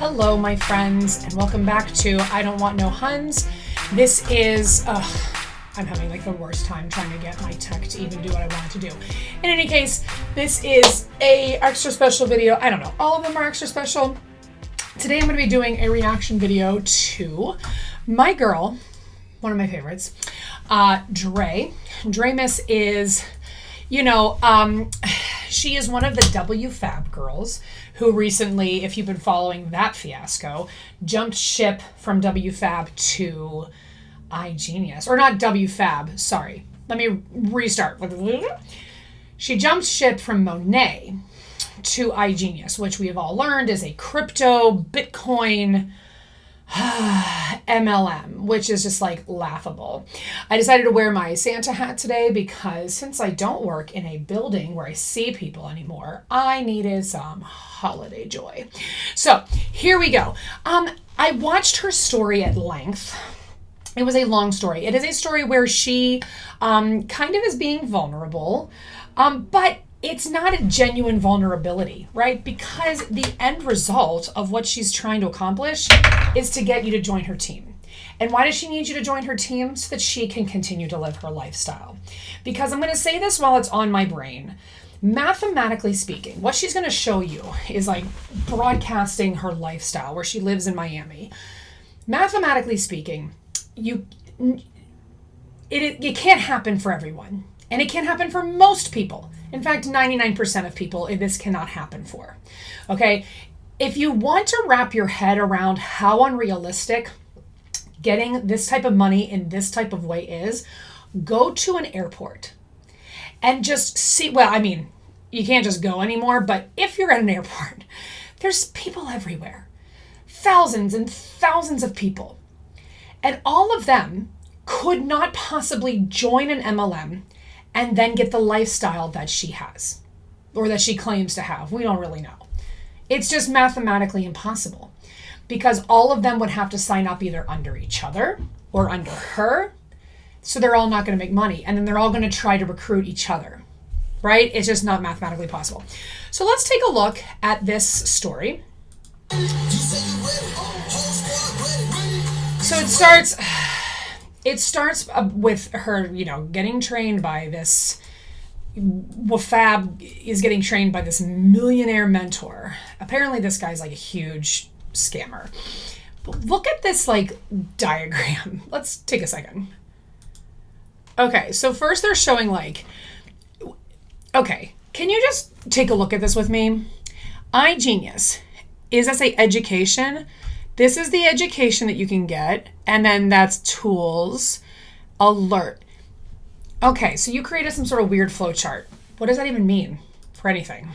Hello, my friends, and welcome back to I Don't Want No Huns. This is, I'm having like the worst time trying to get my tech to even do what I want it to do. In any case, this is a extra special video. I don't know, all of them are extra special. Today I'm going to be doing a reaction video to my girl, one of my favorites, Dray. Dray Miss is, she is one of the WFAB girls who recently, if you've been following that fiasco, jumped ship from WFAB to iGenius. Or not WFAB, sorry. Let me restart. She jumped ship from Monet to iGenius, which we have all learned is a crypto, Bitcoin, MLM, which is just like laughable. I decided to wear my Santa hat today because since I don't work in a building where I see people anymore, I needed some holiday joy. So here we go. I watched her story at length. It was a long story. It is a story where she kind of is being vulnerable, but it's not a genuine vulnerability, right? Because the end result of what she's trying to accomplish is to get you to join her team. And why does she need you to join her team? So that she can continue to live her lifestyle. Because I'm going to say this while it's on my brain. Mathematically speaking, what she's going to show you is like broadcasting her lifestyle where she lives in Miami. Mathematically speaking, it can't happen for everyone. And it can't happen for most people. In fact, 99% of people, this cannot happen for. Okay? If you want to wrap your head around how unrealistic getting this type of money in this type of way is, go to an airport and just see. Well, I mean, you can't just go anymore, but if you're at an airport, there's people everywhere. Thousands and thousands of people. And all of them could not possibly join an MLM and then get the lifestyle that she has or that she claims to have. We don't really know. It's just mathematically impossible because all of them would have to sign up either under each other or under her. So they're all not going to make money. And then they're all going to try to recruit each other, right? It's just not mathematically possible. So let's take a look at this story. So it starts with her, getting trained by this, WFAB is getting trained by this millionaire mentor. Apparently this guy's like a huge scammer. But look at this like diagram. Let's take a second. Okay, so first they're showing like, okay, can you just take a look at this with me? iGenius is, I say, education. This is the education that you can get, and then that's tools, alert. Okay, so you created some sort of weird flow chart. What does that even mean for anything?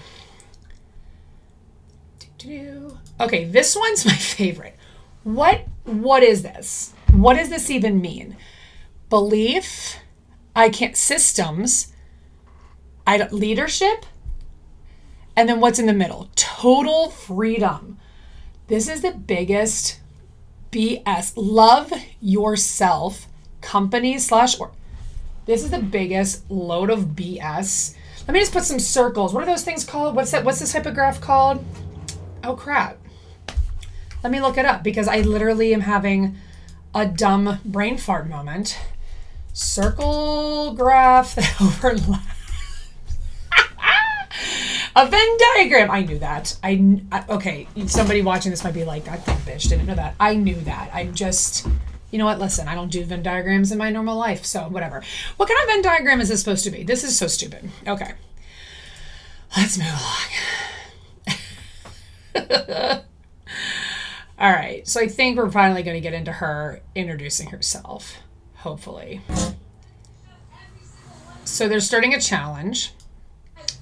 Okay, this one's my favorite. What is this? What does this even mean? Belief, systems, leadership, and then what's in the middle? Total freedom. This is the biggest BS. Love yourself, companies / or. This is the biggest load of BS. Let me just put some circles. What are those things called? What's this type of graph called? Oh, crap. Let me look it up because I literally am having a dumb brain fart moment. Circle graph that overlaps. A Venn diagram. I knew that. Okay, somebody watching this might be like, that bitch didn't know that. I knew that. I'm just, you know what? Listen, I don't do Venn diagrams in my normal life, so whatever. What kind of Venn diagram is this supposed to be? This is so stupid. Okay. Let's move along. All right, so I think we're finally going to get into her introducing herself, hopefully. So they're starting a challenge.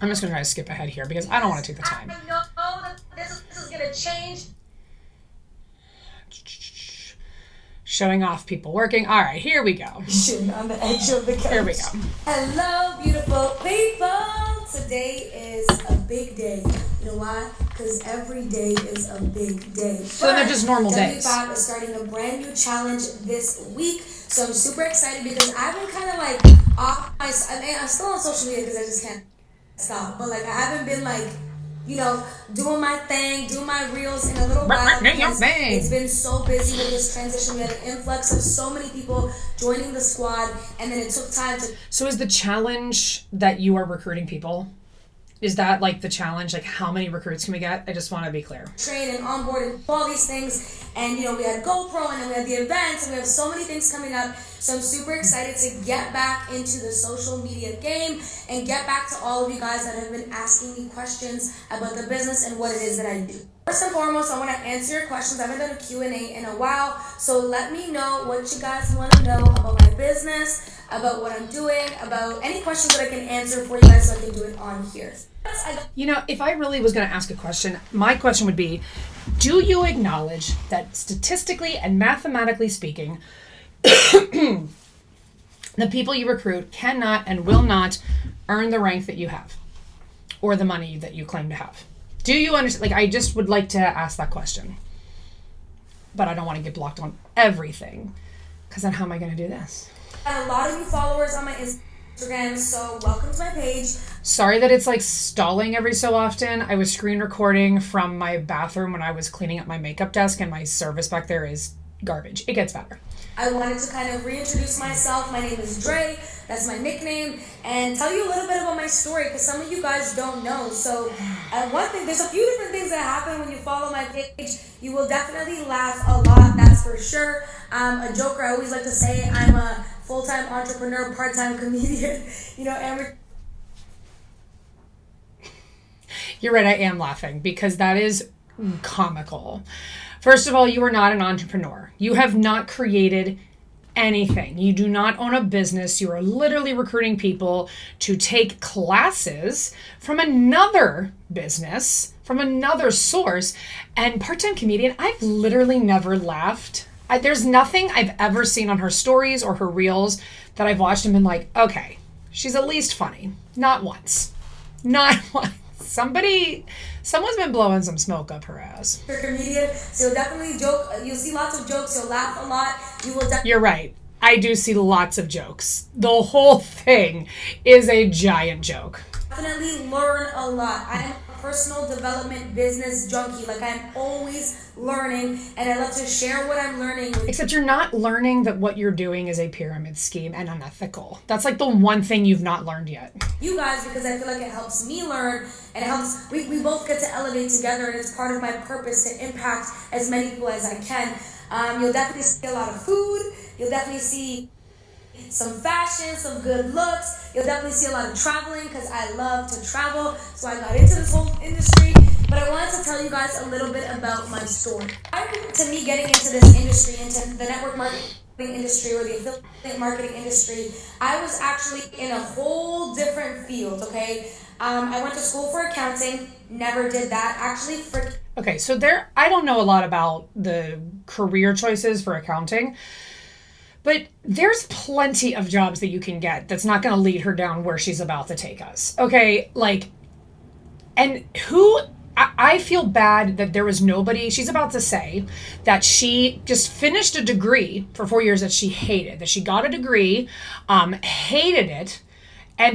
I'm just going to try to skip ahead here because I don't want to take the time. I know that this is going to change. Showing off people working. All right, here we go. On the edge of the couch. Here we go. Hello, beautiful people. Today is a big day. You know why? Because every day is a big day. So they're just normal days. WFAB is starting a brand new challenge this week. So I'm super excited because I've been kind of like off I'm still on social media because I just can't stop. But like I haven't been like doing my thing, doing my reels in a little while. Because it's been so busy with this transition. We had an influx of so many people joining the squad, and then it took time to... So is the challenge that you are recruiting people? Is that like the challenge? Like how many recruits can we get? I just want to be clear. Train and onboard and all these things. And, we had GoPro and then we had the events and we have so many things coming up. So I'm super excited to get back into the social media game and get back to all of you guys that have been asking me questions about the business and what it is that I do. First and foremost, I want to answer your questions. I haven't done a Q&A in a while. So let me know what you guys want to know about my business, about what I'm doing, about any questions that I can answer for you guys so I can do it on here. If I really was going to ask a question, my question would be, do you acknowledge that statistically and mathematically speaking, the people you recruit cannot and will not earn the rank that you have or the money that you claim to have? Do you understand? Like, I just would like to ask that question, but I don't want to get blocked on everything, because then how am I going to do this? I have a lot of new followers on my Instagram, so welcome to my page. Sorry that it's like stalling every so often. I was screen recording from my bathroom when I was cleaning up my makeup desk, and my service back there is garbage. It gets better. I wanted to kind of reintroduce myself. My name is Dray. That's my nickname. And tell you a little bit about my story, because some of you guys don't know. So one thing, there's a few different things that happen when you follow my page. You will definitely laugh a lot, that's for sure. A joker, I always like to say I'm a full-time entrepreneur, part-time comedian. And You're right, I am laughing because that is comical. First of all, you are not an entrepreneur. You have not created anything. You do not own a business. You are literally recruiting people to take classes from another business, from another source. And part-time comedian, I've literally never laughed. There's nothing I've ever seen on her stories or her reels that I've watched and been like, okay, she's at least funny. Not once. Not once. Someone's been blowing some smoke up her ass. You're a comedian, so you'll definitely joke. You'll see lots of jokes. You'll laugh a lot. You're right. I do see lots of jokes. The whole thing is a giant joke. Definitely learn a lot. I am a personal development business junkie. Like, I'm always learning, and I love to share what I'm learning. Except you're not learning that what you're doing is a pyramid scheme and unethical. That's like the one thing you've not learned yet. You guys, because I feel like it helps me learn, and it helps, we both get to elevate together, and it's part of my purpose to impact as many people as I can. You'll definitely see a lot of food. You'll definitely see some fashion, some good looks. You'll definitely see a lot of traveling, because I love to travel. So I got into this whole industry. But I wanted to tell you guys a little bit about my story. Prior to me getting into this industry, into the network marketing industry or the affiliate marketing industry, I was actually in a whole different field, okay? I went to school for accounting, never did that. Actually, Okay, so I don't know a lot about the career choices for accounting, but there's plenty of jobs that you can get that's not going to lead her down where she's about to take us. Okay, I feel bad that there was nobody. She's about to say that she just finished a degree for 4 years that she hated, that she got a degree, hated it,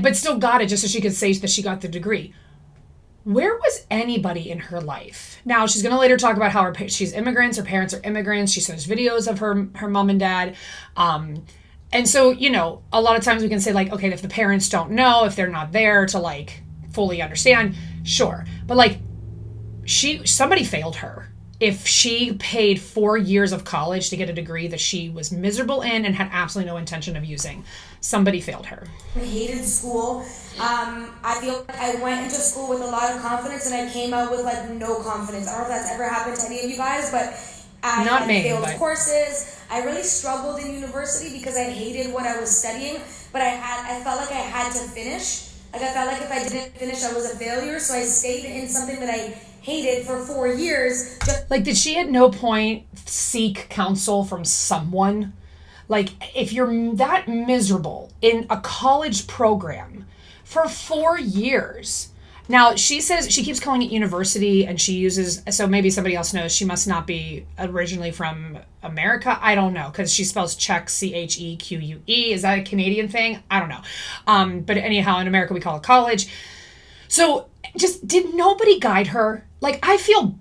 but still got it just so she could say that she got the degree. Where was anybody in her life? Now, she's going to later talk about how she's immigrants, her parents are immigrants. She shows videos of her mom and dad. And so, a lot of times we can say, like, okay, if the parents don't know, if they're not there to, like, fully understand, sure. But, somebody failed her. If she paid 4 years of college to get a degree that she was miserable in and had absolutely no intention of using, somebody failed her. I hated school. I feel like I went into school with a lot of confidence and I came out with no confidence. I don't know if that's ever happened to any of you guys, but I failed courses. I really struggled in university because I hated what I was studying, but I felt like I had to finish. I felt like if I didn't finish, I was a failure. So I stayed in something that I hated for 4 years. Did she at no point seek counsel from someone? If you're that miserable in a college program for 4 years. Now, she says she keeps calling it university and she uses, so maybe somebody else knows, she must not be originally from America. I don't know, because she spells Czech, Cheque. Is that a Canadian thing? I don't know. But anyhow, in America, we call it college. So just did nobody guide her? Like I feel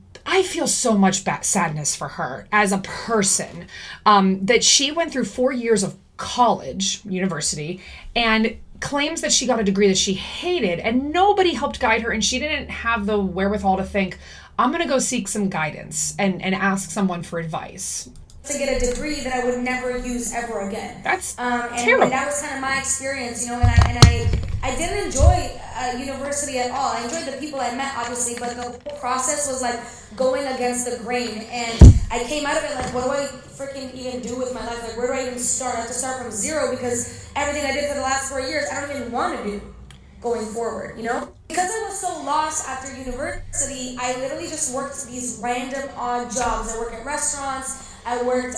so much sadness for her as a person, that she went through 4 years of college, university, and claims that she got a degree that she hated, and nobody helped guide her, and she didn't have the wherewithal to think, I'm going to go seek some guidance and ask someone for advice. To get a degree that I would never use ever again. That's terrible. And that was kind of my experience, you know, and I didn't enjoy university at all. I enjoyed the people I met, obviously, but the whole process was like going against the grain. And I came out of it like, what do I freaking even do with my life? Like, where do I even start? I have to start from zero because everything I did for the last 4 years, I don't even want to do going forward, you know? Because I was so lost after university, I literally just worked these random odd jobs. I worked at restaurants. I worked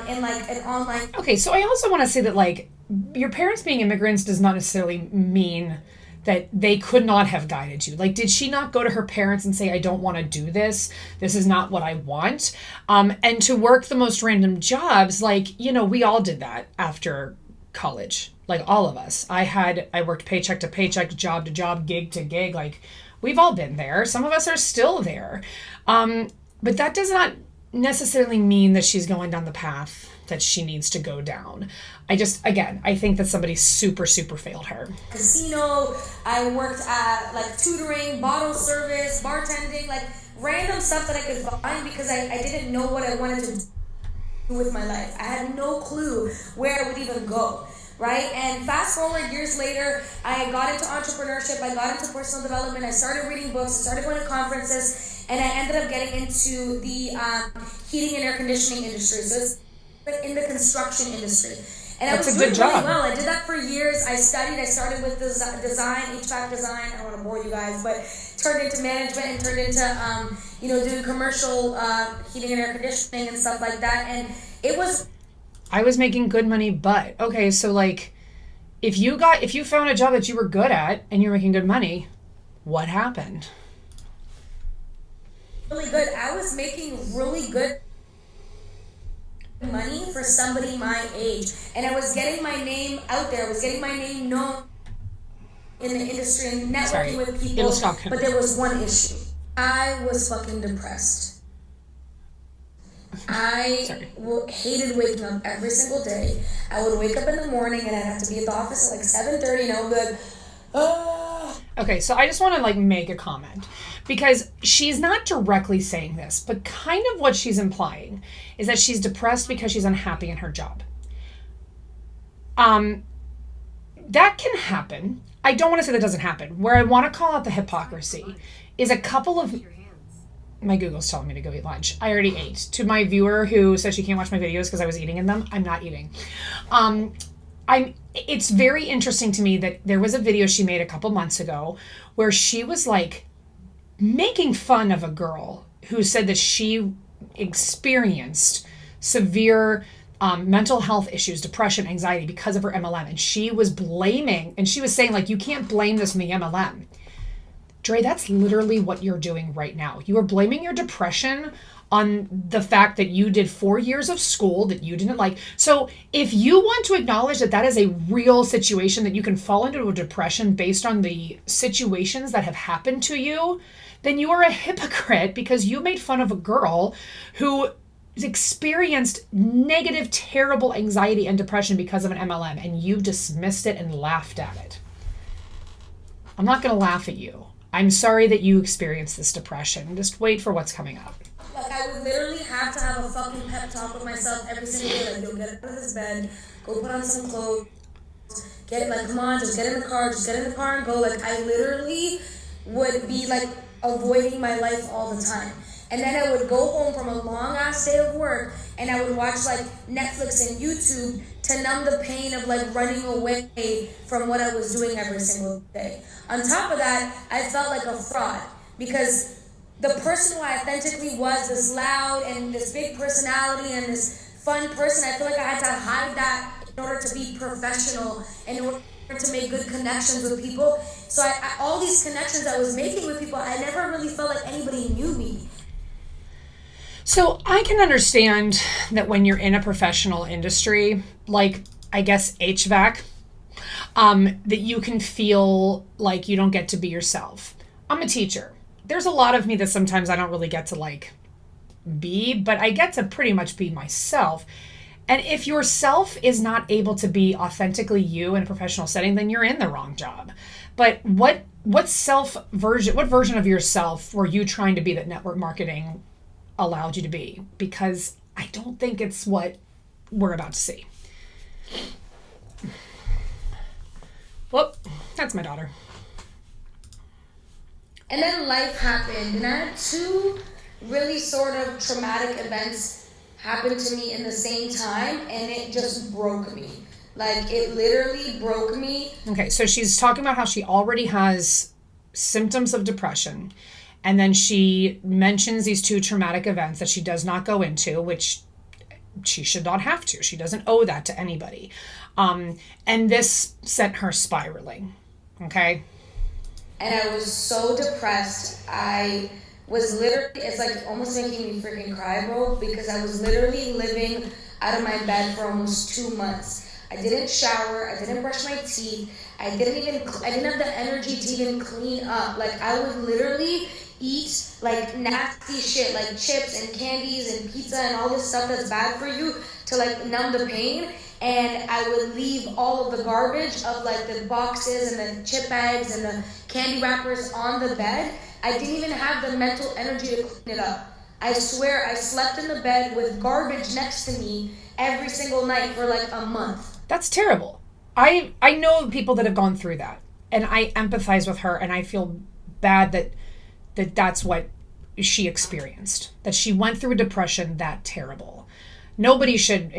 in like an online. Okay, so I also want to say that like your parents being immigrants does not necessarily mean that they could not have guided you. Like, did she not go to her parents and say, I don't want to do this. This is not what I want. And to work the most random jobs, like, you know, we all did that after college. Like all of us. I worked paycheck to paycheck, job to job, gig to gig. Like we've all been there. Some of us are still there. But that does not necessarily mean that she's going down the path that she needs to go down. I think that somebody super failed her. Casino, I worked at like tutoring, bottle service, bartending, like random stuff that I could find because I didn't know what I wanted to do with my life. I had no clue where I would even go. Right? And fast forward years later, I got into entrepreneurship, I got into personal development, I started reading books, I started going to conferences, and I ended up getting into the heating and air conditioning industry. So it's in the construction industry. And That's I was a doing good job. really well. I did that for years. I started with design, HVAC design. I don't want to bore you guys, but turned into management and turned into, doing commercial heating and air conditioning and stuff like that. And it was... I was making good money, but okay, so like if you found a job that you were good at and you're making good money, what happened? Really good. I was making really good money for somebody my age, and I was getting my name out there. I was getting my name known in the industry and networking with people. It'll stop. But there was one issue. I was fucking depressed. I hated waking up every single day. I would wake up in the morning and I'd have to be at the office at like 7:30 and I would be like, oh. Okay, so I just want to like make a comment because she's not directly saying this, but kind of what she's implying is that she's depressed because she's unhappy in her job. That can happen. I don't want to say that doesn't happen. Where I want to call out the hypocrisy is a couple of... My Google's telling me to go eat lunch. I already ate. To my viewer who says she can't watch my videos because I was eating in them, I'm not eating. It's very interesting to me that there was a video she made a couple months ago where she was like making fun of a girl who said that she experienced severe mental health issues, depression, anxiety because of her MLM. And she was blaming, and she was saying like, you can't blame this on the MLM. Dray, that's literally what you're doing right now. You are blaming your depression on the fact that you did 4 years of school that you didn't like. So if you want to acknowledge that that is a real situation, that you can fall into a depression based on the situations that have happened to you, then you are a hypocrite because you made fun of a girl who experienced negative, terrible anxiety and depression because of an MLM, and you dismissed it and laughed at it. I'm not going to laugh at you. I'm sorry that you experienced this depression. Just wait for what's coming up. Like, I would literally have to have a fucking pep talk with myself every single day. Like, yo, get out of this bed, go put on some clothes, come on, just get in the car and go. Like, I literally would be, like, avoiding my life all the time. And then I would go home from a long-ass day of work, and I would watch, like, Netflix and YouTube to numb the pain of, like, running away from what I was doing every single day. On top of that, I felt like a fraud because the person who I authentically was, this loud and this big personality and this fun person, I feel like I had to hide that in order to be professional, in order to make good connections with people. So all these connections I was making with people, I never really felt like anybody knew me. So I can understand that when you're in a professional industry, like I guess HVAC, that you can feel like you don't get to be yourself. I'm a teacher. There's a lot of me that sometimes I don't really get to like be, but I get to pretty much be myself. And if yourself is not able to be authentically you in a professional setting, then you're in the wrong job. But what version of yourself were you trying to be that network marketing allowed you to be? Because I don't think it's what we're about to see. Whoop, that's my daughter. And then life happened, and I had two really sort of traumatic events happen to me in the same time, and it just broke me. Like, it literally broke me. Okay, so she's talking about how she already has symptoms of depression, and then she mentions these two traumatic events that she does not go into, which she should not have to. She doesn't owe that to anybody. And this sent her spiraling, okay? And I was so depressed. I was literally, it's like almost making me freaking cry, bro, because I was literally living out of my bed for almost 2 months. I didn't shower, I didn't brush my teeth, I didn't have the energy to even clean up. Like, I would literally eat like nasty shit, like chips and candies and pizza and all this stuff that's bad for you to like numb the pain. And I would leave all of the garbage of like the boxes and the chip bags and the candy wrappers on the bed. I didn't even have the mental energy to clean it up. I swear I slept in the bed with garbage next to me every single night for like a month. That's terrible. I know people that have gone through that, and I empathize with her, and I feel bad that that's what she experienced, that she went through a depression that terrible. Nobody should,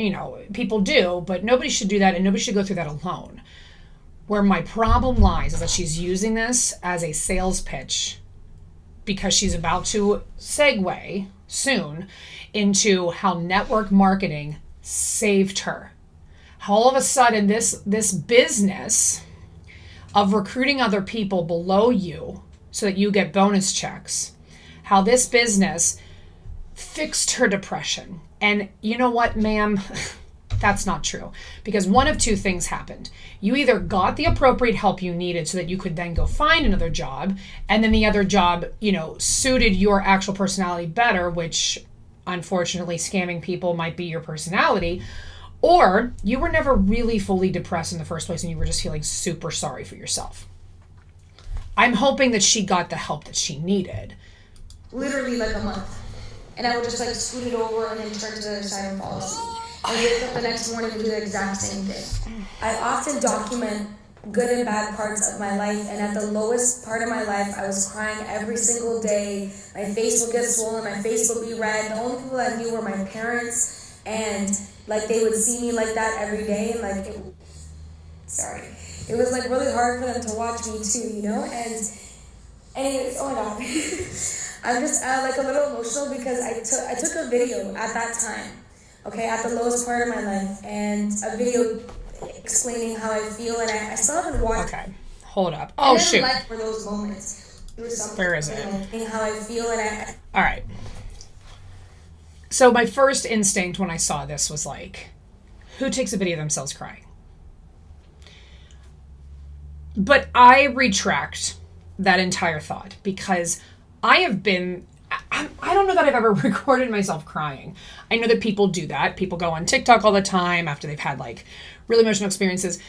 people do, but nobody should do that, and nobody should go through that alone. Where my problem lies is that she's using this as a sales pitch because she's about to segue soon into how network marketing saved her. How all of a sudden this business of recruiting other people below you so that you get bonus checks, how this business fixed her depression. And you know what, ma'am? That's not true. Because one of two things happened. You either got the appropriate help you needed so that you could then go find another job, and then the other job, suited your actual personality better, which unfortunately scamming people might be your personality, or you were never really fully depressed in the first place and you were just feeling super sorry for yourself. I'm hoping that she got the help that she needed. Literally like a month. And I would just like scoot it over and then turn to the other side and fall asleep. And wake up the next morning and do the exact same thing. I often document good and bad parts of my life, and at the lowest part of my life, I was crying every single day. My face would get swollen, my face would be red. The only people I knew were my parents, and like they would see me like that every day, and like, it was like really hard for them to watch me too, And anyways, oh my god, I'm just like a little emotional because I took a video at that time. Okay, at the lowest part of my life, and a video explaining how I feel, and I still haven't watched. Okay, hold up. Oh shoot! Like for those moments, Where is it? How I feel, and All right. So my first instinct when I saw this was like, who takes a video of themselves crying? But I retract that entire thought because I have been. I don't know that I've ever recorded myself crying. I know that people do that. People go on TikTok all the time after they've had like really emotional experiences.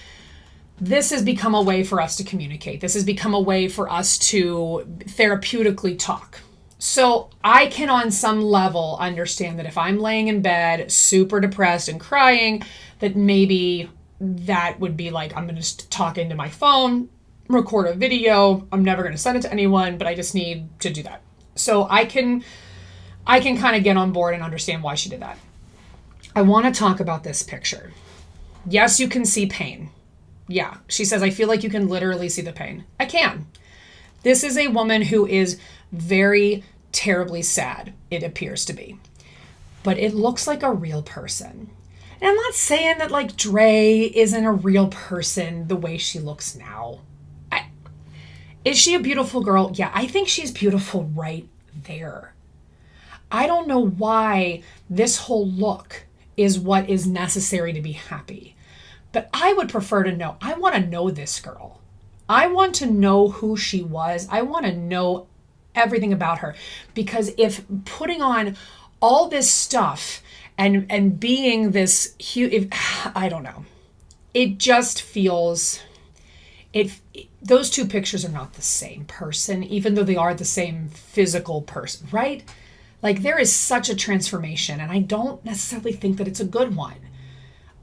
This has become a way for us to communicate. This has become a way for us to therapeutically talk. So I can on some level understand that if I'm laying in bed super depressed and crying, that maybe that would be like, I'm going to just talk into my phone, record a video. I'm never going to send it to anyone, but I just need to do that. So I can kind of get on board and understand why she did that. I want to talk about this picture. Yes, you can see pain. Yeah, she says, I feel like you can literally see the pain. I can. This is a woman who is very terribly sad, it appears to be. But it looks like a real person. And I'm not saying that like Dray isn't a real person the way she looks now. Is she a beautiful girl? Yeah, I think she's beautiful right there. I don't know why this whole look is what is necessary to be happy. But I would prefer to know. I want to know this girl. I want to know who she was. I want to know everything about her, because if putting on all this stuff and being this huge, I don't know, it just feels, those two pictures are not the same person, even though they are the same physical person, right? Like, there is such a transformation, and I don't necessarily think that it's a good one.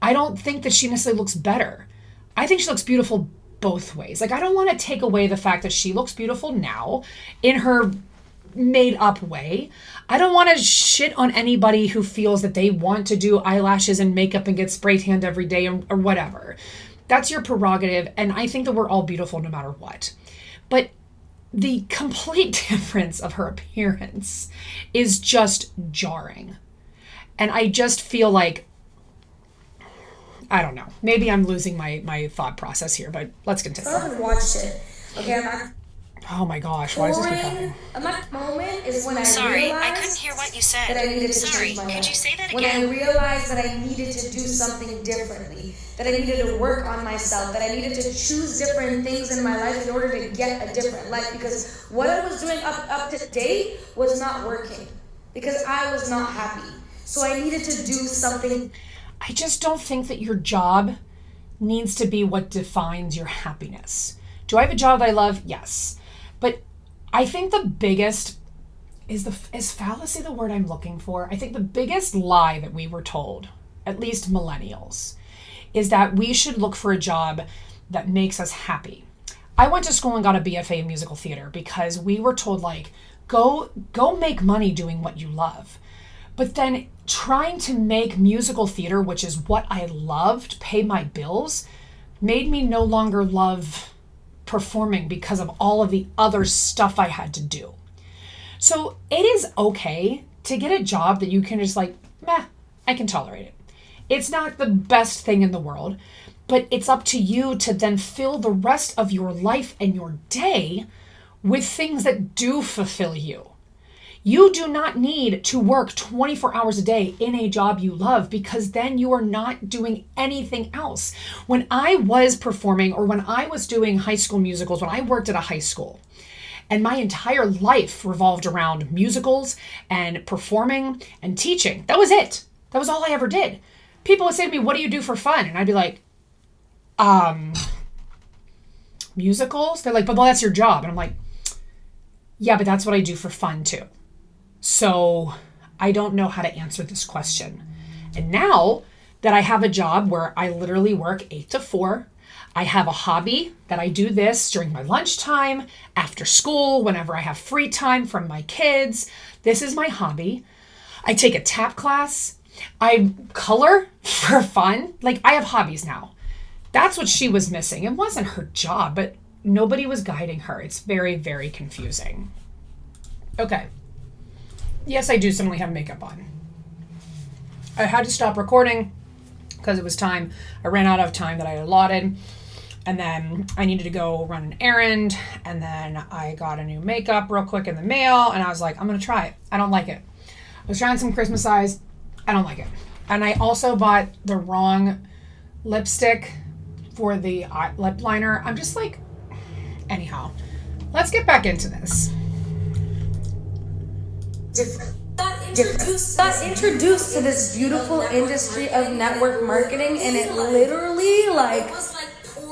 I don't think that she necessarily looks better. I think she looks beautiful both ways. Like, I don't want to take away the fact that she looks beautiful now in her made up way. I don't want to shit on anybody who feels that they want to do eyelashes and makeup and get spray tanned every day or whatever. That's your prerogative. And I think that we're all beautiful no matter what. But the complete difference of her appearance is just jarring. And I just feel like, I don't know, maybe I'm losing my thought process here, but let's continue. I haven't watched it. Okay, I'm not. Oh my gosh, why is this happening? My moment is when I Sorry, I realized couldn't hear what you said. that I needed to Sorry, change my could life. you say that When again? I realized that I needed to do something differently, that I needed to work on myself, that I needed to choose different things in my life in order to get a different life, because what I was doing up to date was not working, because I was not happy. So I needed to do something. I just don't think that your job needs to be what defines your happiness. Do I have a job that I love? Yes. But I think the biggest is fallacy the word I'm looking for? I think the biggest lie that we were told, at least millennials, is that we should look for a job that makes us happy. I went to school and got a BFA in musical theater because we were told, like, go make money doing what you love. But then trying to make musical theater, which is what I loved, pay my bills, made me no longer love performing because of all of the other stuff I had to do. So it is okay to get a job that you can just like, meh, I can tolerate it. It's not the best thing in the world, but it's up to you to then fill the rest of your life and your day with things that do fulfill you. You do not need to work 24 hours a day in a job you love, because then you are not doing anything else. When I was performing, or when I was doing high school musicals, when I worked at a high school, and my entire life revolved around musicals and performing and teaching. That was it. That was all I ever did. People would say to me, "What do you do for fun?" And I'd be like, musicals? They're like, "But well, that's your job." And I'm like, yeah, but that's what I do for fun too. So I don't know how to answer this question. And now that I have a job where I literally work 8 to 4, I have a hobby that I do this during my lunchtime, after school, whenever I have free time from my kids. This is my hobby. I take a tap class. I color for fun. Like, I have hobbies now. That's what she was missing. It wasn't her job, but nobody was guiding her. It's very, very confusing. Okay. Yes, I do suddenly have makeup on. I had to stop recording because it was time. I ran out of time that I had allotted. And then I needed to go run an errand. And then I got a new makeup real quick in the mail. And I was like, I'm going to try it. I don't like it. I was trying some Christmas eyes. I don't like it. And I also bought the wrong lipstick for the lip liner. I'm just like, anyhow, let's get back into this. Got introduced to this beautiful industry of network marketing, and it literally, like,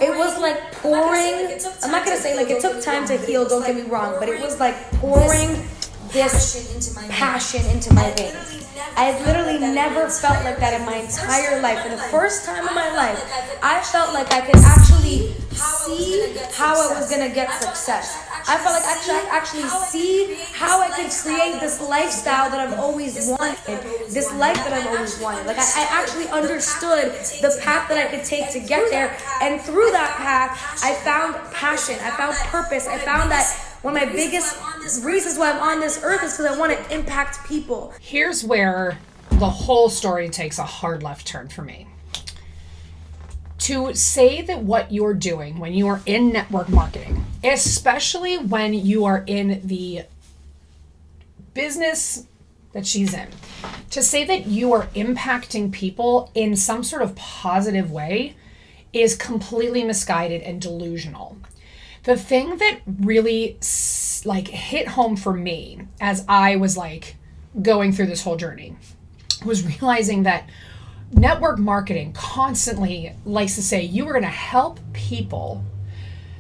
it was like pouring. I'm not gonna say like it took time to heal, don't get me wrong, but it was like pouring this passion into my veins. I've literally never felt like that in my entire life. For the first time in my life, I felt like I could actually see how I was gonna get success. I felt like I could actually see how I could create this lifestyle that I've always wanted, this life that I've always wanted. Like, I actually understood the path that I could take to get there, and through that path, I found passion, I found purpose, I found that one of my biggest reasons why I'm on this earth is because I want to impact people. Here's where the whole story takes a hard left turn for me. To say that what you're doing when you are in network marketing, especially when you are in the business that she's in, to say that you are impacting people in some sort of positive way is completely misguided and delusional. The thing that really like hit home for me as I was like going through this whole journey was realizing that network marketing constantly likes to say you are going to help people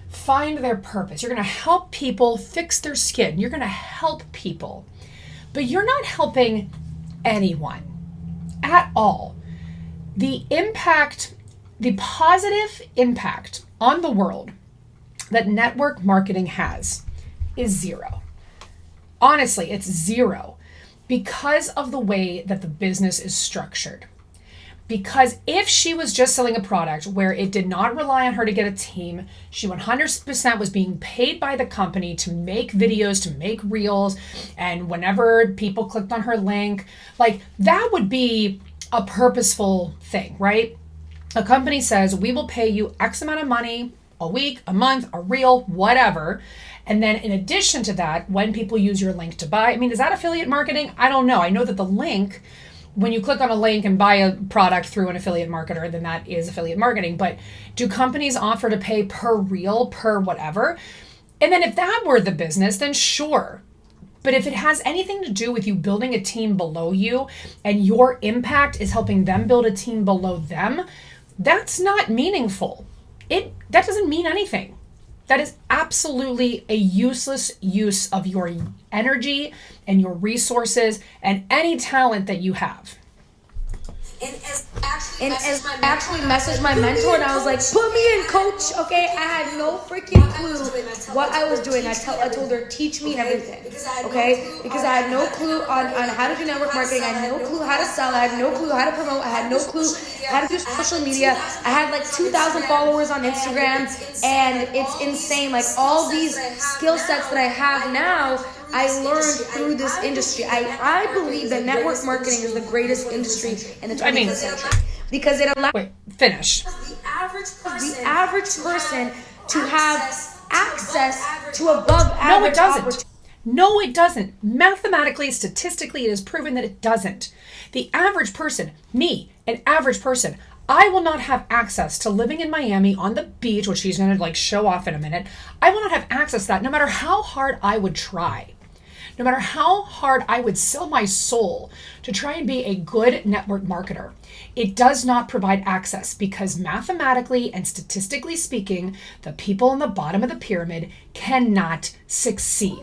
find their purpose. You're going to help people fix their skin. You're going to help people. But you're not helping anyone at all. The impact, the positive impact on the world that network marketing has is zero. Honestly, it's zero because of the way that the business is structured. Because if she was just selling a product where it did not rely on her to get a team, she 100% was being paid by the company to make videos, to make reels, and whenever people clicked on her link, like that would be a purposeful thing, right? A company says, we will pay you X amount of money a week, a month, a reel, whatever. And then in addition to that, when people use your link to buy, I mean, is that affiliate marketing? I don't know. I know that the link, when you click on a link and buy a product through an affiliate marketer, then that is affiliate marketing. But do companies offer to pay per reel, per whatever? And then if that were the business, then sure. But if it has anything to do with you building a team below you and your impact is helping them build a team below them, that's not meaningful. That doesn't mean anything. That is absolutely a useless use of your energy and your resources and any talent that you have. And as actually messaged my mentor, and I was like, put me in, coach. Okay, I had no freaking clue what I was doing. I told her, teach me everything. Okay, because I had no clue on how to do network marketing. I had no clue how to sell. I had no clue how to promote. I had no clue how to do social media. I had like 2,000 followers on Instagram, and it's insane. Like all these skill sets that I have now, I learned through this industry. I believe that network marketing is the greatest industry in the 21st century because it allows the average person to have access to above average. No, it doesn't. No, it doesn't. Mathematically, statistically, it is proven that it doesn't. The average person, me, an average person, I will not have access to living in Miami on the beach, which she's going to like show off in a minute. I will not have access to that no matter how hard I would try. No matter how hard I would sell my soul to try and be a good network marketer, it does not provide access because mathematically and statistically speaking, the people on the bottom of the pyramid cannot succeed.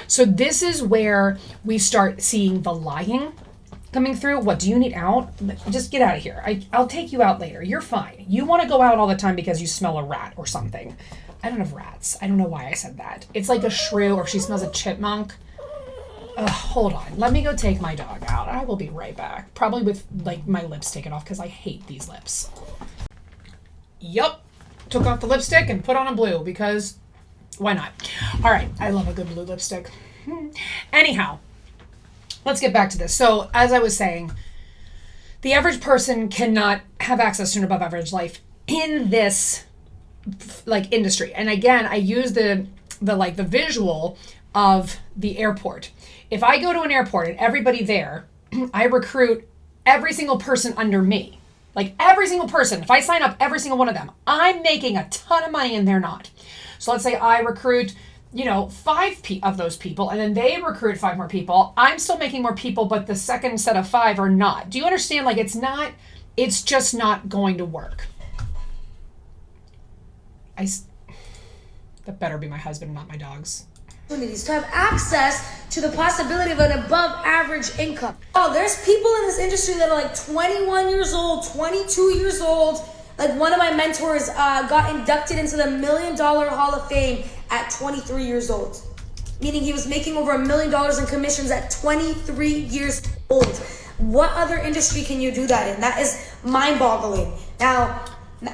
So this is where we start seeing the lying coming through. What, do you need out? Just get out of here. I'll take you out later. You're fine. You want to go out all the time because you smell a rat or something. I don't have rats. I don't know why I said that. It's like a shrew or she smells a chipmunk. Hold on. Let me go take my dog out. I will be right back. Probably with like my lips taken off because I hate these lips. Yup. Took off the lipstick and put on a blue because why not? All right. I love a good blue lipstick. Anyhow, let's get back to this. So as I was saying, the average person cannot have access to an above average life in this like industry. And again, I use the visual of the airport. If I go to an airport and everybody there, I recruit every single person under me. Like every single person. If I sign up every single one of them, I'm making a ton of money and they're not. So let's say I recruit, 5 of those people and then they recruit 5 more people. I'm still making more people, but the second set of 5 are not. Do you understand? Like it's just not going to work. That better be my husband, not my dogs. To have access to the possibility of an above average income. Oh, there's people in this industry that are like 21 years old, 22 years old. Like one of my mentors got inducted into the $1 Million Hall of Fame at 23 years old. Meaning he was making over $1 million in commissions at 23 years old. What other industry can you do that in? That is mind-boggling. Now,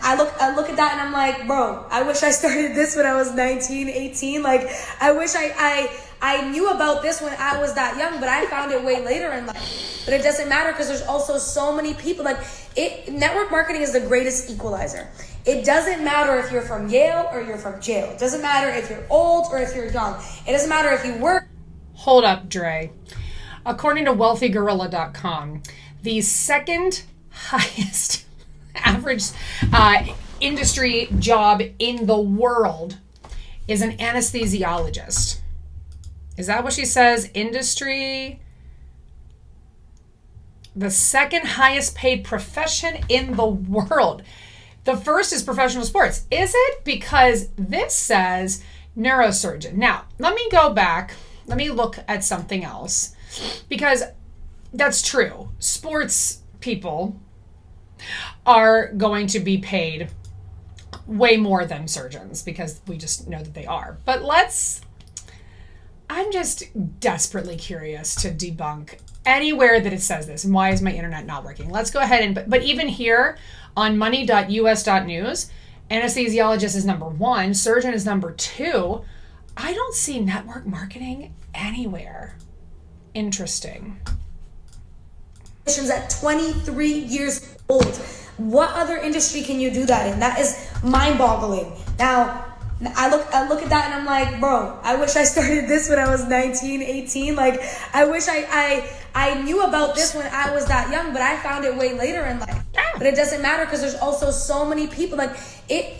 I look at that and I'm like, bro, I wish I started this when I was 19, 18. Like, I wish I knew about this when I was that young, but I found it way later in life. But it doesn't matter because there's also so many people. Network marketing is the greatest equalizer. It doesn't matter if you're from Yale or you're from jail. It doesn't matter if you're old or if you're young. It doesn't matter if you work. Hold up, Dray. According to wealthygorilla.com, the second highest average industry job in the world is an anesthesiologist. Is that what she says? Industry, the second highest paid profession in the world. The first is professional sports. Is it? Because this says neurosurgeon. Now, let me go back. Let me look at something else, because that's true. Sports people are going to be paid way more than surgeons, because we just know that they are. But I'm just desperately curious to debunk anywhere that it says this. And why is my internet not working? Let's go ahead but even here on money.us.news, anesthesiologist is number 1, surgeon is number 2. I don't see network marketing anywhere. Interesting. At 23 years old. What other industry can you do that in? That is mind-boggling. Now, I look at that and I'm like, bro, I wish I started this when I was 19, 18. Like, I wish I knew about this when I was that young, but I found it way later in life. But it doesn't matter, because there's also so many people. Like,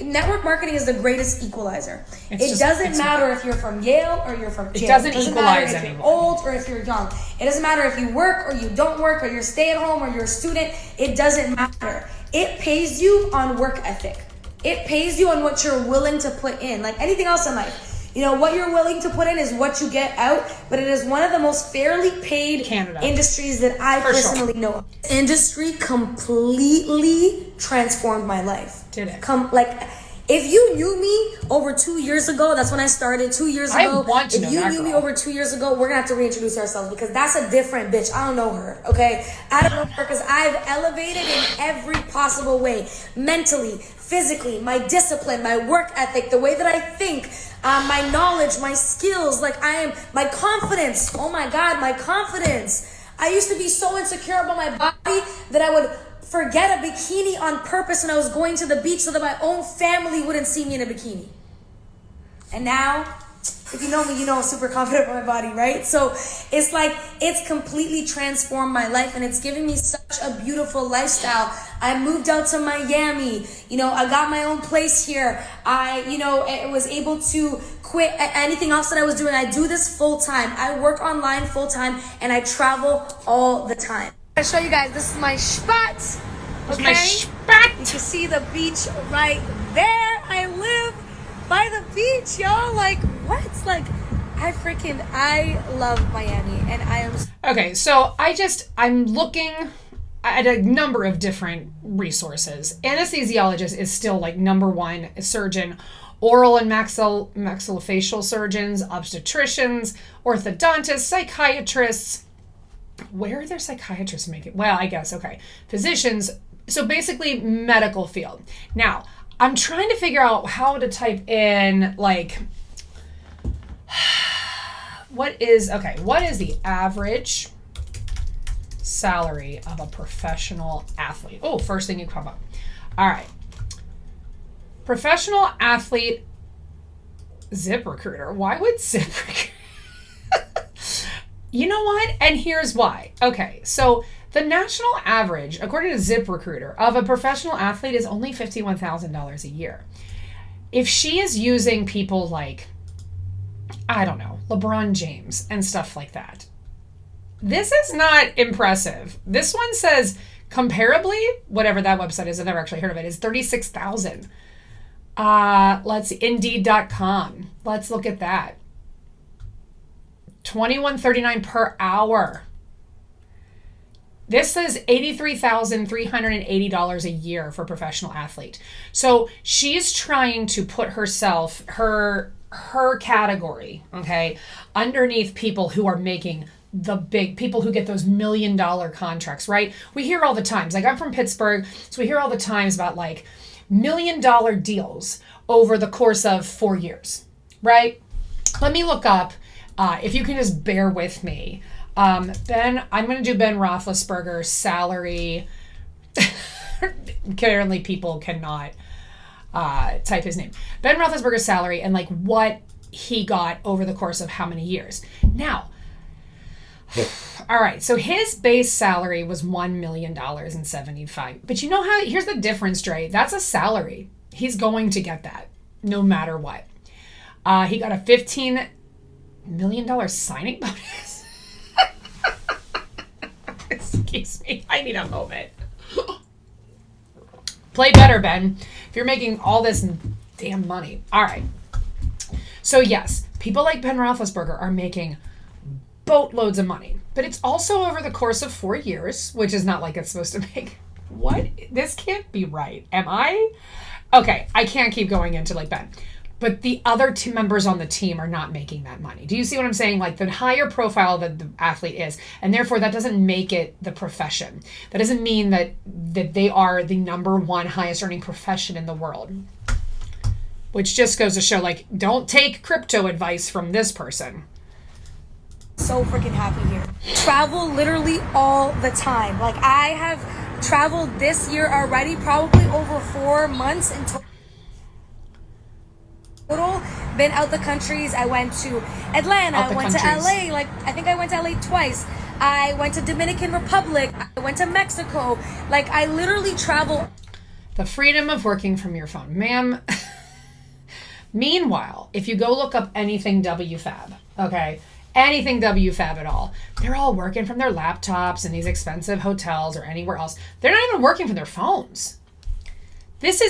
network marketing is the greatest equalizer. It doesn't matter if you're from Yale or you're from Yale. It doesn't equalize matter if anyone. You're old or if you're young. It doesn't matter if you work or you don't work, or you're stay at home or you're a student. It doesn't matter. It pays you on work ethic. It pays you on what you're willing to put in. Like anything else in life, what you're willing to put in is what you get out. But it is one of the most fairly paid industries that I personally know. Industry completely transformed my life. Did it? If you knew me over 2 years ago, that's when I started 2 years ago. If you knew me over 2 years ago, we're gonna have to reintroduce ourselves, because that's a different bitch. I don't know her, okay? I don't know her because I've elevated in every possible way. Mentally, physically, my discipline, my work ethic, the way that I think, my knowledge, my skills, my confidence. Oh my God, my confidence. I used to be so insecure about my body that I would forget a bikini on purpose when I was going to the beach so that my own family wouldn't see me in a bikini. And now, if you know me, you know I'm super confident about my body, right? So it's completely transformed my life, and it's given me such a beautiful lifestyle. I moved out to Miami. I got my own place here. I was able to quit anything else that I was doing. I do this full time. I work online full time, and I travel all the time. I'll show you guys. This is my spot. Okay? My spot. You can see the beach right there. I live by the beach, y'all. I love Miami, and I am. Okay, so I'm looking at a number of different resources. Anesthesiologist is still number 1, surgeon. Oral and maxillofacial surgeons, obstetricians, orthodontists, psychiatrists. Where are their psychiatrists making? Well, I guess, okay. Physicians. So basically medical field. Now, I'm trying to figure out how to type in what is the average salary of a professional athlete? Oh, first thing you come up. All right. Professional athlete ZipRecruiter. Why would ZipRecruiter? You know what? And here's why. Okay, so the national average, according to ZipRecruiter, of a professional athlete is only $51,000 a year. If she is using people like, I don't know, LeBron James and stuff like that, this is not impressive. This one says, comparably, whatever that website is, I've never actually heard of it, is $36,000. Let's see, Indeed.com. Let's look at that. $21.39 per hour. This says $83,380 a year for a professional athlete. So she's trying to put herself, her category, okay, underneath people who are making the big, people who get those $1 million contracts, right? We hear all the times, I'm from Pittsburgh, so we hear all the times about $1 million deals over the course of 4 years, right? Let me look up. If you can just bear with me. I'm going to do Ben Roethlisberger's salary. Currently, people cannot type his name. Ben Roethlisberger's salary and what he got over the course of how many years. Now, all right, so his base salary was $1,000,075. But you know how, here's the difference, Dray. That's a salary. He's going to get that no matter what. He got a $15 million signing bonus. Excuse me. I need a moment. Play better, Ben. If you're making all this damn money. All right. So yes, people like Ben Roethlisberger are making boatloads of money, but it's also over the course of 4 years, which is not like it's supposed to make. What? This can't be right. Am I? Okay, I can't keep going into like Ben. But the other team members on the team are not making that money. Do you see what I'm saying? Like the higher profile that the athlete is, and therefore that doesn't make it the profession. That doesn't mean that they are the number one highest earning profession in the world. Which just goes to show, like, don't take crypto advice from this person. So freaking happy here. Travel literally all the time. Like, I have traveled this year already, probably over 4 months in total. Been out the countries. I went to Atlanta. I went to LA. Like, I think I went to LA twice. I went to Dominican Republic. I went to Mexico. Like, I literally travel. The freedom of working from your phone. Ma'am. Meanwhile, if you go look up anything WFAB, okay, anything WFAB at all, they're all working from their laptops in these expensive hotels or anywhere else. They're not even working from their phones. This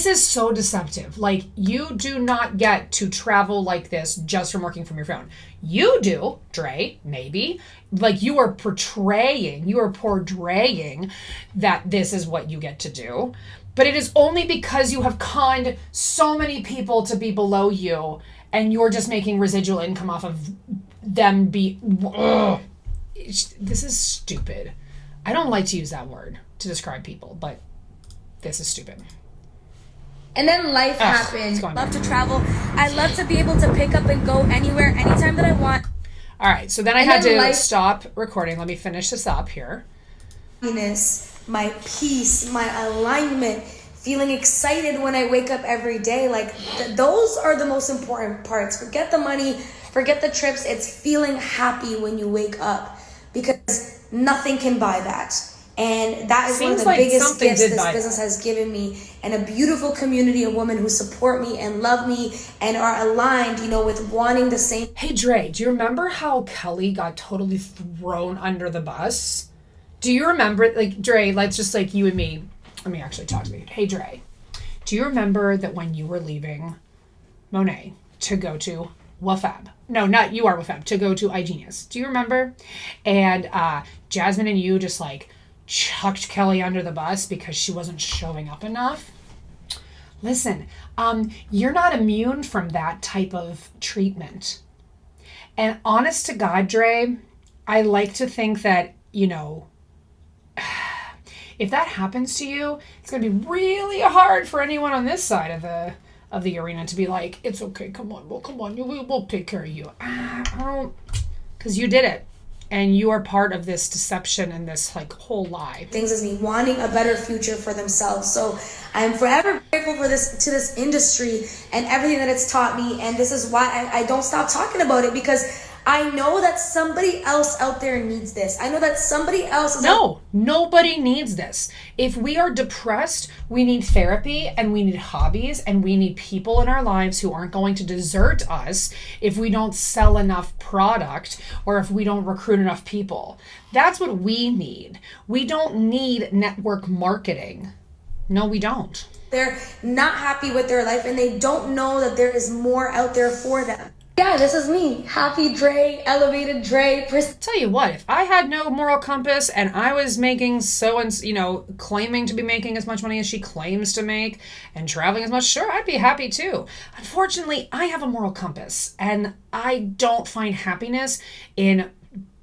is so deceptive. Like, you do not get to travel like this just from working from your phone. You do, Dray, maybe. Like, you are portraying that this is what you get to do. But it is only because you have conned so many people to be below you and you're just making residual income off of them this is stupid. I don't like to use that word to describe people, but this is stupid. And then life happened. I love to travel. I love to be able to pick up and go anywhere, anytime that I want. All right, so then I had to stop recording. Let me finish this up here. My peace, my alignment, feeling excited when I wake up every day. Like, those are the most important parts. Forget the money, forget the trips. It's feeling happy when you wake up, because nothing can buy that. And that is one of the biggest gifts this business has given me, and a beautiful community of women who support me and love me and are aligned, with wanting the same. Hey, Dray, do you remember how Kelly got totally thrown under the bus? Do you remember, like, Dray, let's just, like, you and me, let me actually talk to me. Hey, Dray, do you remember that when you were leaving Monet to go to WFAB? No, not you are WFAB, to go to iGenius. Do you remember? And Jasmine and you just, like, chucked Kelly under the bus because she wasn't showing up enough? Listen, you're not immune from that type of treatment. And honest to God, Dray, I like to think that, if that happens to you, it's going to be really hard for anyone on this side of the arena to be like, it's okay, come on, we'll take care of you. I don't, because you did it. And you are part of this deception and this, like, whole lie. Things as me wanting a better future for themselves. So I'm forever grateful for this industry and everything that it's taught me. And this is why I don't stop talking about it, because I know that somebody else out there needs this. I know that somebody else is nobody needs this. If we are depressed, we need therapy and we need hobbies and we need people in our lives who aren't going to desert us if we don't sell enough product or if we don't recruit enough people. That's what we need. We don't need network marketing. No, we don't. They're not happy with their life and they don't know that there is more out there for them. Yeah, this is me. Happy Dray, elevated Dray. Tell you what, if I had no moral compass and I was making claiming to be making as much money as she claims to make and traveling as much, sure, I'd be happy too. Unfortunately, I have a moral compass and I don't find happiness in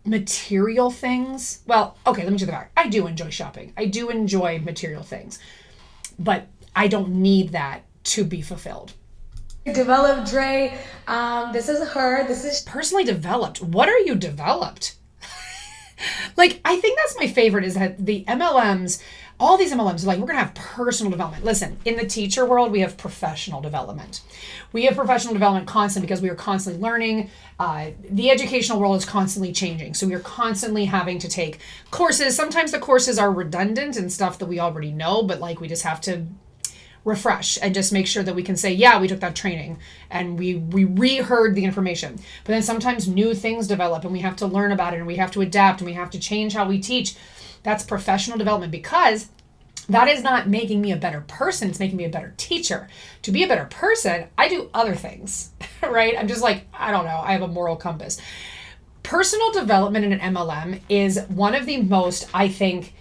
material things. Well, okay, let me take that back. I do enjoy shopping. I do enjoy material things, but I don't need that to be fulfilled. Developed Dray. This is her. This is personally developed. What are you developed? Like, I think that's my favorite, is that the MLMs, all these MLMs are like, we're going to have personal development. Listen, in the teacher world, we have professional development. We have professional development constantly because we are constantly learning. The educational world is constantly changing. So we are constantly having to take courses. Sometimes the courses are redundant and stuff that we already know, but like we just have to refresh and just make sure that we can say, yeah, we took that training and we reheard the information. But then sometimes new things develop and we have to learn about it and we have to adapt and we have to change how we teach. That's professional development, because that is not making me a better person. It's making me a better teacher. To be a better person, I do other things, right? I'm just like, I don't know. I have a moral compass. Personal development in an MLM is one of the most, I think,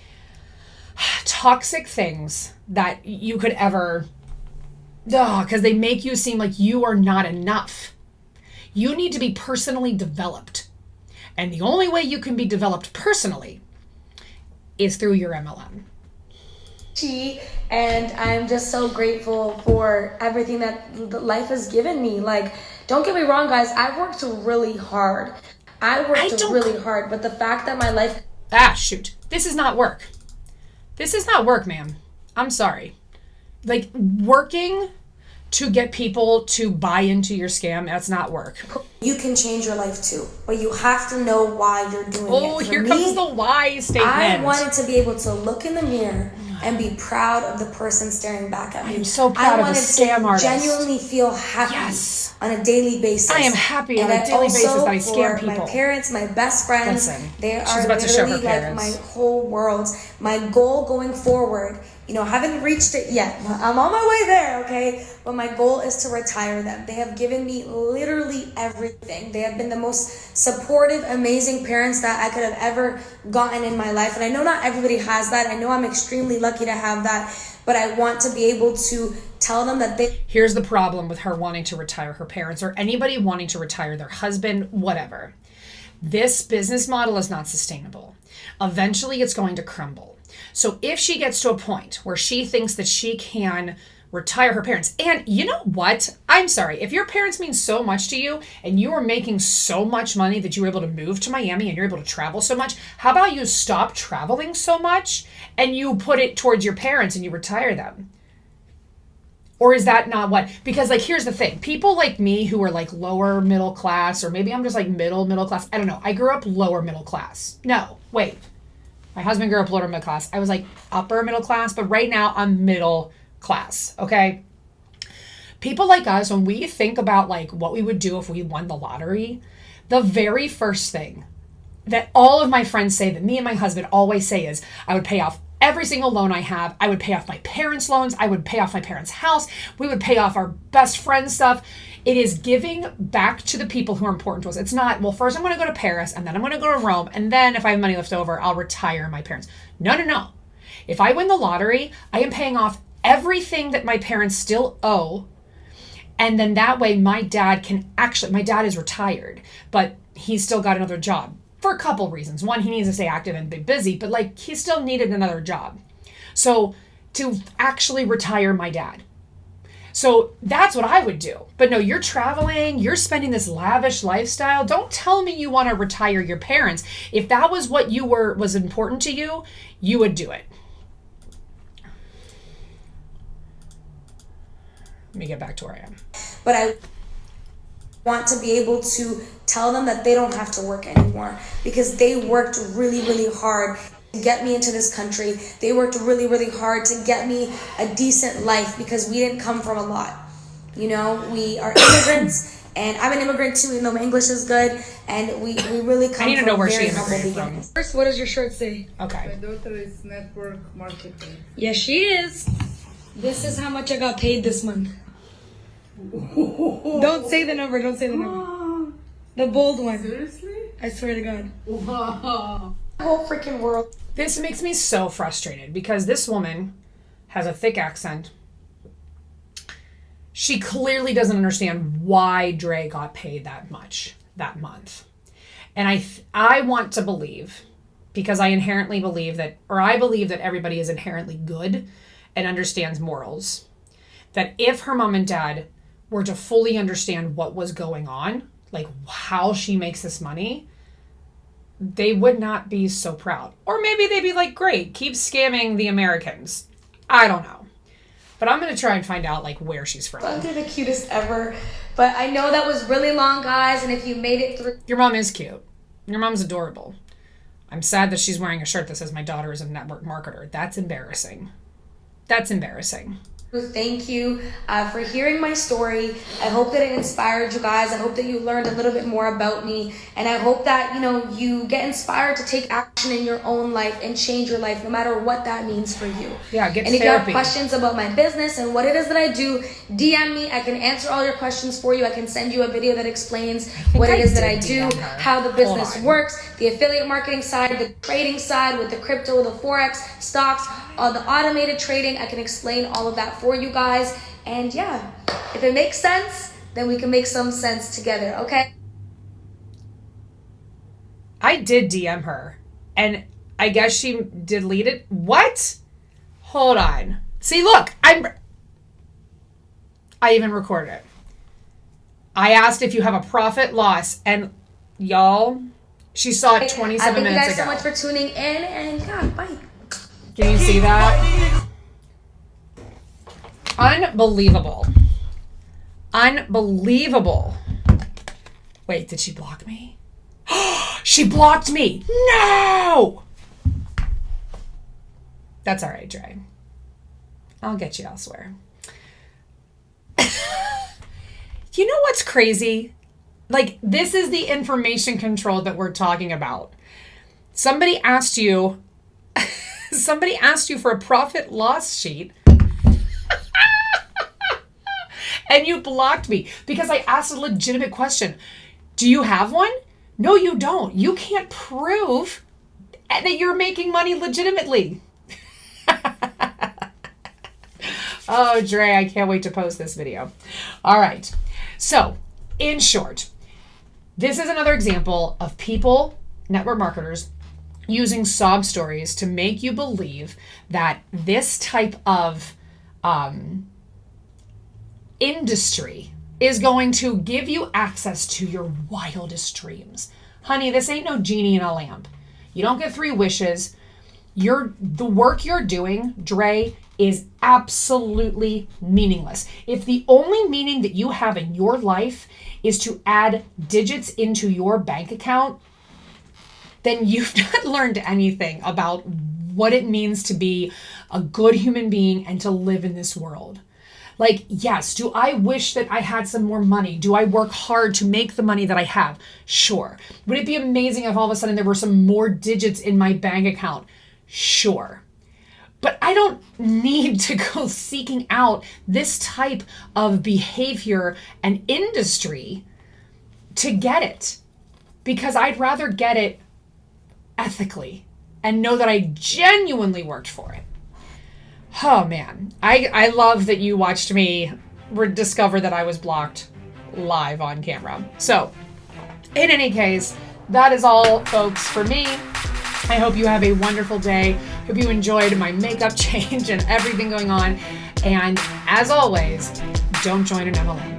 toxic things that you could ever, because they make you seem like you are not enough. You need to be personally developed. And the only way you can be developed personally is through your MLM. And I'm just so grateful for everything that life has given me. Like, don't get me wrong, guys. I've worked really hard. Really hard. But the fact that my life... Shoot. This is not work. This is not work, ma'am. I'm sorry. Like, working to get people to buy into your scam, that's not work. You can change your life too, but you have to know why you're doing it. Oh, here comes the why statement. I wanted to be able to look in the mirror and be proud of the person staring back at me. I'm so proud of the scam artist. I wanted to genuinely feel happy on a daily basis. I am happy on a daily basis that I scam people. My parents, my best friends, they are about to show her literally like my whole world. My goal going forward, I haven't reached it yet. I'm on my way there, okay? But my goal is to retire them. They have given me literally everything. They have been the most supportive, amazing parents that I could have ever gotten in my life. And I know not everybody has that. I know I'm extremely lucky to have that. But I want to be able to tell them that they... Here's the problem with her wanting to retire her parents, or anybody wanting to retire their husband, whatever. This business model is not sustainable. Eventually, it's going to crumble. So if she gets to a point where she thinks that she can retire her parents, and you know what? I'm sorry. If your parents mean so much to you and you are making so much money that you were able to move to Miami and you're able to travel so much, how about you stop traveling so much and you put it towards your parents and you retire them? Or is that not what? Because like, here's the thing. People like me who are like lower middle class, or maybe I'm just like middle class. I don't know. I grew up lower middle class. No, wait. My husband grew up lower middle class. I was like upper middle class, but right now I'm middle class, okay? People like us, when we think about like what we would do if we won the lottery, the very first thing that all of my friends say, that me and my husband always say, is I would pay off every single loan I have. I would pay off my parents' loans. I would pay off my parents' house. We would pay off our best friend's stuff. It is giving back to the people who are important to us. It's not, well, first I'm going to go to Paris and then I'm going to go to Rome. And then if I have money left over, I'll retire my parents. No. If I win the lottery, I am paying off everything that my parents still owe. And then that way my dad is retired, but he's still got another job for a couple reasons. One, he needs to stay active and be busy, but like he still needed another job. So to actually retire my dad. So that's what I would do. But no, you're traveling, you're spending this lavish lifestyle. Don't tell me you want to retire your parents. If that was what was important to you, you would do it. Let me get back to where I am. But I want to be able to tell them that they don't have to work anymore, because they worked really, really hard to get me into this country. They worked really, really hard to get me a decent life, because we didn't come from a lot. We are immigrants, and I'm an immigrant too, even though my English is good, and we really come from I need to know where she very humble immigrated beginnings. from. First, what does your shirt say? Okay. My daughter is network marketing. Yes, she is. This is how much I got paid this month. Don't say the number. The bold one. Seriously? I swear to God. Wow. The whole freaking world. This makes me so frustrated because this woman has a thick accent. She clearly doesn't understand why Dray got paid that much that month. And I want to believe, because I inherently believe that, or I believe that everybody is inherently good and understands morals, that if her mom and dad were to fully understand what was going on, like how she makes this money, they would not be so proud. Or maybe they'd be like, great, keep scamming the Americans. I don't know. But I'm going to try and find out like where she's from. Bugs are the cutest ever. But I know that was really long, guys, and if you made it through... Your mom is cute. Your mom's adorable. I'm sad that she's wearing a shirt that says my daughter is a network marketer. That's embarrassing. That's embarrassing. Thank you for hearing my story. I hope that it inspired you guys. I hope that you learned a little bit more about me. And I hope that, you get inspired to take action in your own life and change your life, no matter what that means for you. Yeah, get And if therapy. you have questions about my business and what it is that I do, DM me. I can answer all your questions for you. I can send you a video that explains what it is that I do, how the business works, the affiliate marketing side, the trading side with the crypto, the Forex, stocks, the automated trading. I can explain all of that for you guys. And yeah, if it makes sense, then we can make some sense together, okay? I did DM her, and I guess she deleted. What? Hold on. See, look, I even recorded it. I asked if you have a profit loss, and y'all, she saw it 27 minutes ago. Thank you guys so much for tuning in, and yeah, bye. Can you see that? Unbelievable. Unbelievable. Wait, did she block me? She blocked me. No! That's all right, Dray. I'll get you elsewhere. You know what's crazy? Like, this is the information control that we're talking about. Somebody asked you for a profit loss sheet. And you blocked me because I asked a legitimate question. Do you have one? No, you don't. You can't prove that you're making money legitimately. Oh, Dre, I can't wait to post this video. All right. So, in short, this is another example of people, network marketers, using sob stories to make you believe that this type of industry is going to give you access to your wildest dreams. Honey, this ain't no genie in a lamp. You don't get 3 wishes. The work you're doing, Dre, is absolutely meaningless. If the only meaning that you have in your life is to add digits into your bank account, then you've not learned anything about what it means to be a good human being and to live in this world. Like, yes, do I wish that I had some more money? Do I work hard to make the money that I have? Sure. Would it be amazing if all of a sudden there were some more digits in my bank account? Sure. But I don't need to go seeking out this type of behavior and industry to get it, because I'd rather get it ethically and know that I genuinely worked for it. Oh man, I love that you watched me discover that I was blocked live on camera. So, in any case, that is all, folks, for me. I hope you have a wonderful day. Hope you enjoyed my makeup change and everything going on. And as always, don't join an MLM.